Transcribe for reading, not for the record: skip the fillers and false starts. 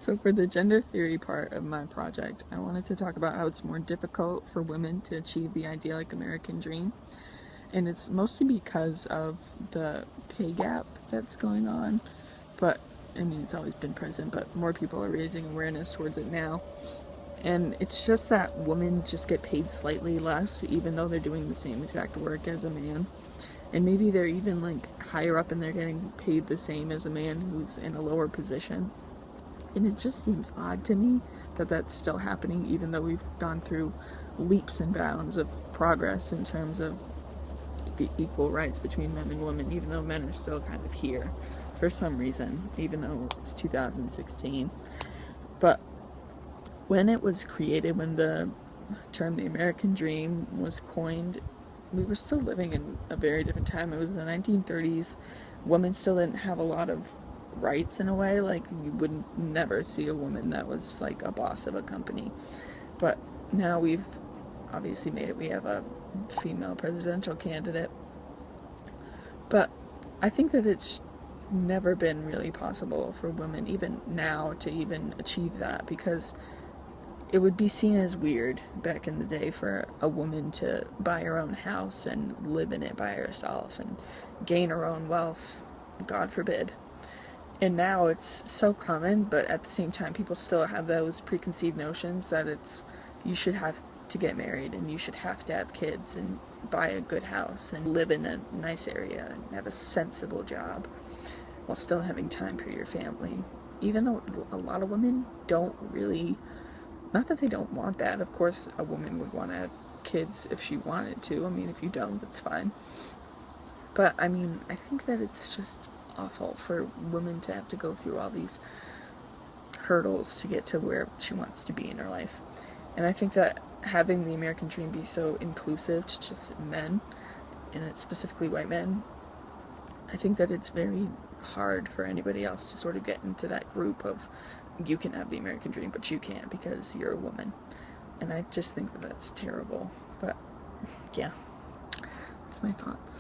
So for the gender theory part of my project, I wanted to talk about how it's more difficult for women to achieve the idyllic American dream. And it's mostly because of the pay gap that's going on. But, I mean, it's always been present, but more people are raising awareness towards it now. And it's just that women just get paid slightly less, even though they're doing the same exact work as a man. And maybe they're even like higher up and they're getting paid the same as a man who's in a lower position. And it just seems odd to me that that's still happening, even though we've gone through leaps and bounds of progress in terms of the equal rights between men and women, even though men are still kind of here for some reason, even though it's 2016. But when it was created, when the term the American Dream was coined, we were still living in a very different time. It was the 1930s. Women still didn't have a lot of rights in a way. Like, you would never see a woman that was like a boss of a company. But now we've obviously made it. We have a female presidential candidate. But I think that it's never been really possible for women, even now, to even achieve that, because it would be seen as weird back in the day for a woman to buy her own house and live in it by herself and gain her own wealth, God forbid. And now it's so common, but at the same time people still have those preconceived notions that it's, you should have to get married and you should have to have kids and buy a good house and live in a nice area and have a sensible job while still having time for your family. Even though a lot of women don't really, not that they don't want that. Of course, a woman would want to have kids if she wanted to. I mean, if you don't, that's fine. But, I mean, I think that it's just awful for women to have to go through all these hurdles to get to where she wants to be in her life. And I think that having the American dream be so inclusive to just men, and specifically white men, I think that it's very hard for anybody else to sort of get into that group of, you can have the American dream, but you can't because you're a woman. And I just think that that's terrible. But, yeah, that's my thoughts.